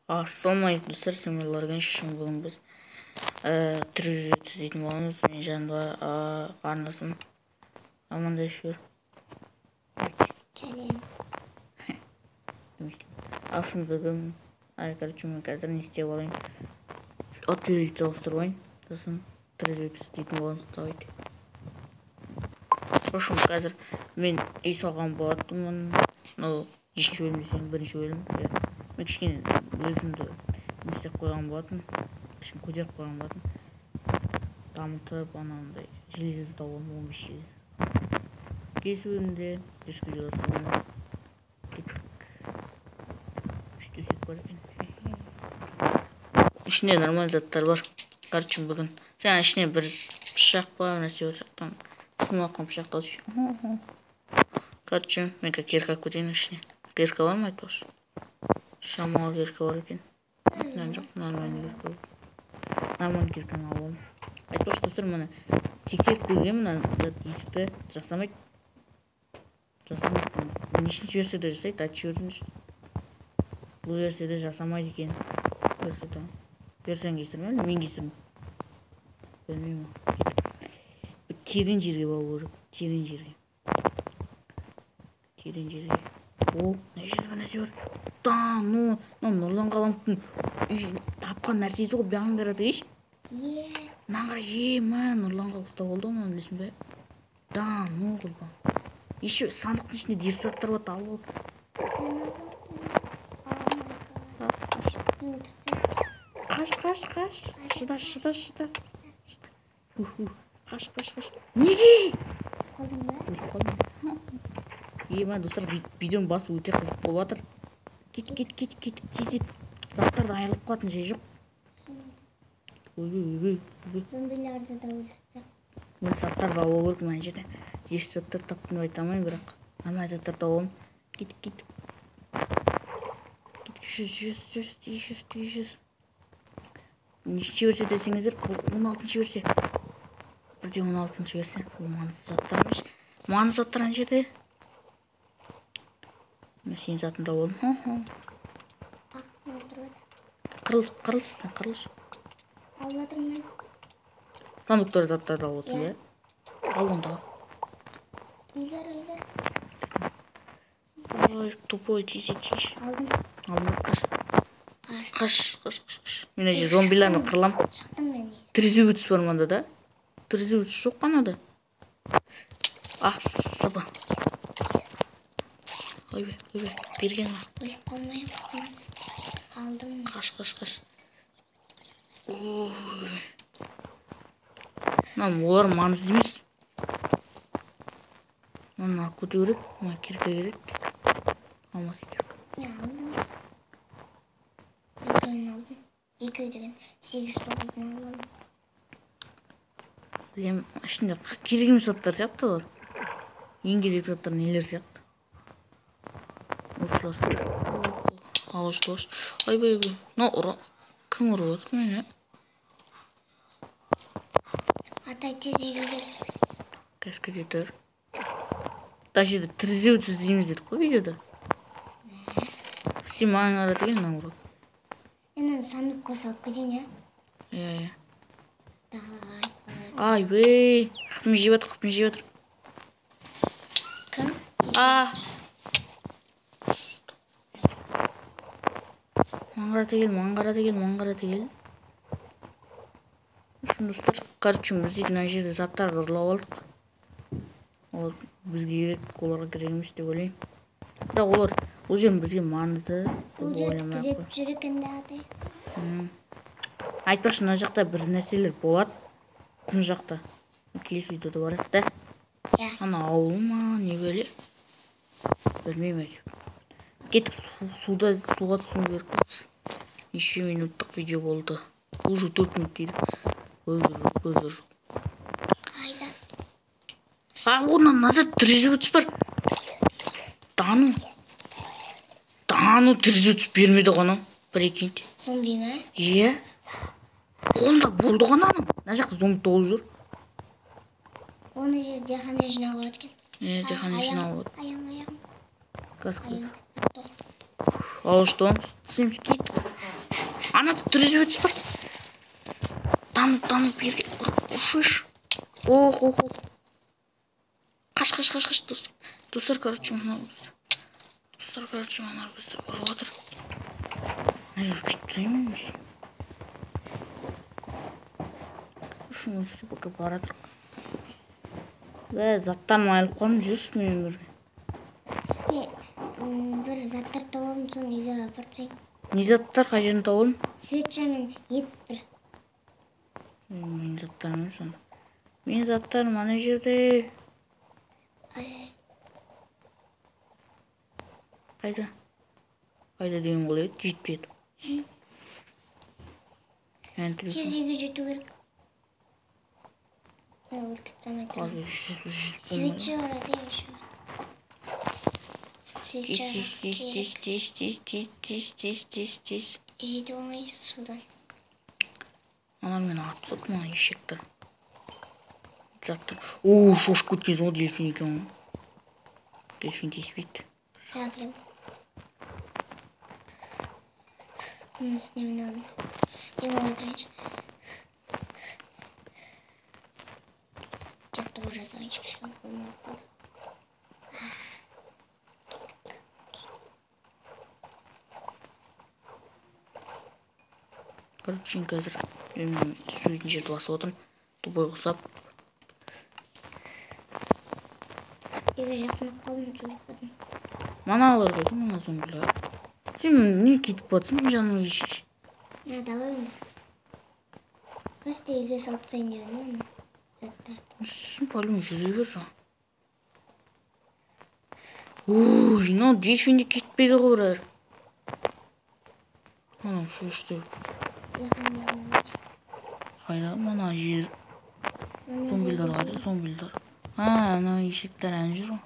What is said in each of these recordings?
Ассалаумағалейкум достар, сіздермен Лоргеншин. Бүгін біз тірі дейтін боламыз. Мен жанымда қарындасым амандасып жүр. Сәлем. Ашын бүгін мен қазір не істеп алайын. Отвеликті ауыстырып алайын. Сосын тірі дейтін боламыз. Давайте. Ошым қазір мен үй салған болатынмын. Екінші бөлім десең, бірінші бөлім. Мен кішкене өзімді не істеп қойған болатын, кішкене көтеріп қойған болатын. Дамытып, анандай железді тауып 15 желез. Келесі бөлімде жүзгі жоласымен кеттік. 3 төсек бар екен. Ішінде нормаль заттар бар. Короче, бүгін жаңа ішіне бір пышақ бар, нәрсе бар жақтан. Сынып аққан пышақты алшы. Короче, мен кирка көтейін ішіне. Кирка бар ма айтпақшы? Шамал кирка бар екен. Жоқ, нормальный кирка бар. Нормальный кирканы аламын. Айтпақшы достар, мына тексеріп көрген мына есікті жасамайды. Нешінші версияда жасайды, айтшы көріңізші. Бұл версияда жасамайды екен. Версияны кестірмелі, мен кестірмін. Білмеймін. Терең жерге бағу керек. Терең жерге. О, нәрсе бар. Нұрлан Қаламовтың тапқан нәрсесі ғой, бәңін қарады еш? Наңғара, Нұрлан Қаламовта болды оны білесің бе? Құлбан. Еші сандықтың ішінде дерс заттар бат, ал бол. Қаш. Шыда. Қаш. Неге? Қалдың ба? Достар, видеоның басы өте қызық болып жатыр. Кет. Заттарды айырылып қалатын жай жоқ. Зомбиларды да өлтірсек. Мен заттарды алу керек мына жерде. Еш заттар таптым айта алмаймын, бірақ нормаль заттарды аламын. Кет. Жүз. Неше версия десеңіздер, 16-шы версия. Бірде 16-шы версия. Бұл маңызды заттар емес. Маңызды заттар ана жерде. Мен сенің затында болдым. Қырылшы. Албадым мен. Сандықтар заттарды алып отырсың, бе? Ал онда. Илер. Ой, тупой тезек. Алдым. Қаш. Мен әже зомбилармен қырлам. Шықтым мен. Трезубец бар мында да. Трезубец жоқ қанада. Саба. Ойбе, берген ма? Өліп қалмайын, қылмас. Алдым. Қаш. Олар маңызды емес. Мына көту керек, мына кирка керек. Алмасы кирка. Мен алдым. Екеуін деген 8-9-ын алдым. Білем, ішінде керек емес заттар сияқты бар. Ең керек заттар нелер сияқты. Алыш. Ойбай. Кім ұрып отыр мені? Атай тез үйге кет. Кәшкеде тұр. Ташеді тірзеуітсіз дейміз дедік қой видеода. Сен маған қарады екен, маған ұрады. Мен сандыққа салып кетейін, Иә. Тағылар. Айбей. Қыпын жеп отыр. Кім? Маңғара тегел. Достар, короче, біз мына жерде заттарды ұрлап алдық. Ол бізге керек, оларға керек емес деп ойлаймын. Бірақ ол жер бізге маңызды. Ол жер күзетіп жүр екен де атай. Айтпақшы, мына жақта бір нәрселер болады. Күн жақта. Келесі видеода бар еді. Ана ауыл ма, не бөле? Білмеймін әйтеуір. Кеттік, суға түсуім керек. Неше минуттық видео болды. Уже 4 минут дейді. Өздір. Қайда? Онан назад трезубец бар. Тану трезубец бермеді ғана. Прикиньте. Зомби ма? Иә. Қолында болды ғана. Мына жақта зомби толып жүр. Оны жерде қандай жинап алады екен? Қандай жинап алады? Аяғым. Алыштым. Сен кет. Ана тірізіп бар. Дамып берге ұршыш. Ох. Қаш, достар, короче, мына бізді ұрып отыр. Кетпеймін. Ушын өсіріп өке баратыр. Заттан айылып қалым жүрсіз мен бірге. Бір заттар табалым, соны үйге апартайын. Не заттар қай жерін табалым? Свеча мен ет бір. Мен заттарым соны. Мен заттарым ана жерде. Қайда деген бұл еді, жетпеді. Тез үйге жету керек. Өлтітсам айтырмын. Свеча орады еще. Тез. Жетіп алмайсыз судан. Ана мен атып соқты мана ешектір. Заттар. Ооо, шошып кеткен ол дельфин екен. Дельфин теспейді. Шаблем. Оның үстіне мен алдым. Демалады раньше. Жаттығу жасауыншы кішкен болмай қалды. Короче, қазір сөздің жерді басып отырмын. Тубой құсап. Егі жақынып қалдым, жойқадым. Мана алар қойды, мана зомбилар. Сен не кетіп батсың жаным ешеш? Давай оны. Просто үйге салып тастайын деген оны. Заттар. Сен палым жүре бер жа. Ой, мынау дельфинде кетпейді ғой бірер. Ана шошты. Қайда мана жер. Зомбилдар қайда, зомбилдар. Ана ешектер ән жүр ғой.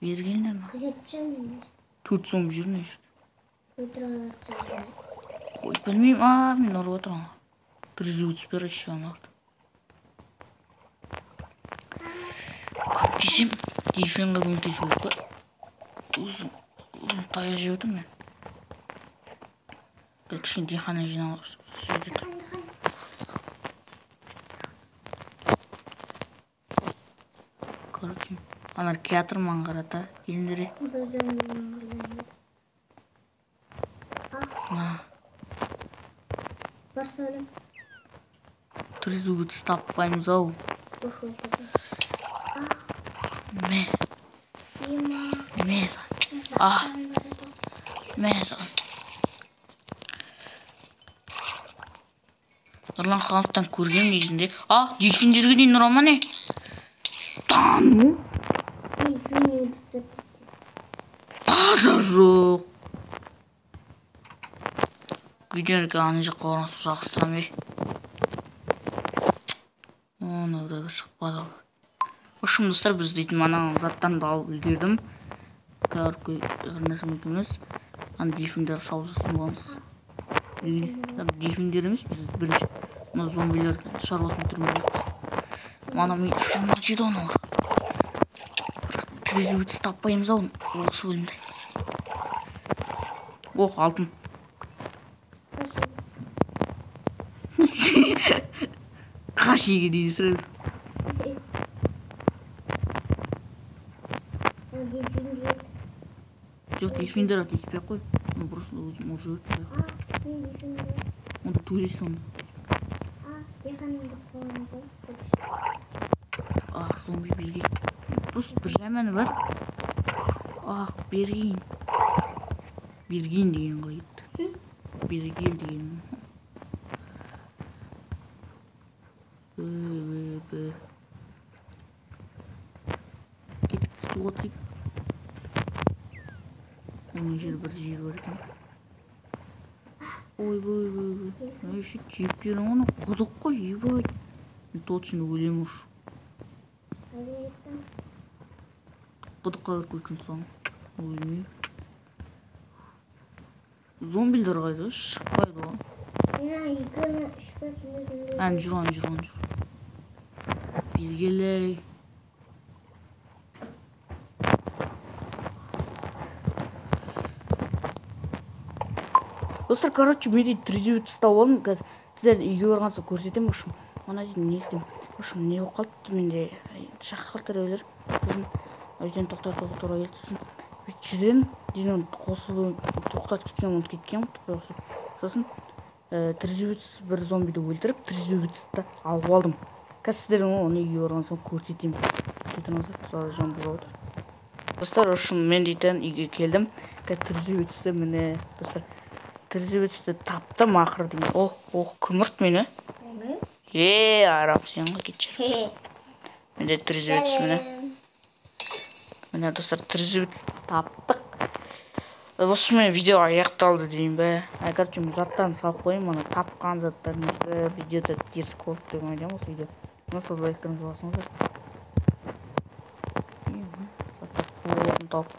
Бергенлер ма? Күзетіп жүрмін мен. 4 зомби жүр не жүрді. Өлтіріп алады жүрмін. Ой, білмеймін, мен ұрып отырмын. Тірізіп өтіспер еще анақты. Көп десем, дельфинға көмектесіп болып қой. Өзім таяқ жеп отырмын мен. Кішкене дихана жинап жіберді. Короче, анар келатыр маған қарата, келіндіре. Бар сөйлем. Тірізуді таппаймыз ау. Мә саған. Нұрлан Қановтан көрген кезінде. Дельфиндерге дейін ұра ма не? Тану? Базар жоқ. Видеоға аны жаққа орын су жақыстырам бе. Оны да шықпады. Ұшым достар, біз дейтін мана заттан да алып үлгердім. Көркі нәрсем етіміз. Аны дельфиндер шаузасын боламыз. Дельфиндер емес, біз бірінші мына зомбилер шаруасын түрмейді. Мана мен шамар жеді оны бар. Тірезі өтіс таппаймыз ау, осы бөлімді. Алтын. Қашеге дейді сұрайды. Жоқ, дельфиндер атеспей қой. Просто өзім уже өтті. Онда төлесі онда. Зомби берген. Просто бір жаманы бар. Берген. Берген деген қойды. Берген деген. Кетіп суға тиіп. Оның жер бір жер бар екен. Ой. Еще тиептерің оны құдық қой, ебай. Точно өлем ұш. Құдыққа көркен соң. Өлмей. Зомбилер қайда? Шықпайды ғой. Жүр. Бергелей. Достар, короче, менде трезубец тауып алдым. Қазір сіздер үйге барған соң көрсетемін. В общем, мына жерде не істеймін? В общем, не болып қалыпты менде шақырып қалды біреулер. Сосын өзден тоқтатуға тура келді. Сосын жүремін, дейін қосылып тоқтатып кеткен, ұмытып кеткен. Сосын трезубец бір зомбиді өлтіріп, трезубецті алып алдым. Қазір сіздер оны үйге барған соң көрсетемін. Тұрыңыздар, жан болып отыр. Достар, ошым мен дейтін үйге келдім. Трезубецті міне, достар, трезубецті таптым ақыр деген. Күмірт мені. Арам сен ғой кетшір. Менде трезубец міне. Міне, достар, трезубец таптық. Осымен видео аяқталды дейін бе. Короче, заттарын салып қойым, ана тапқан заттарымызды видеода теріс көріп деген ойдам осы видео. Осы лайктарыңызды басыңыздар. Тауып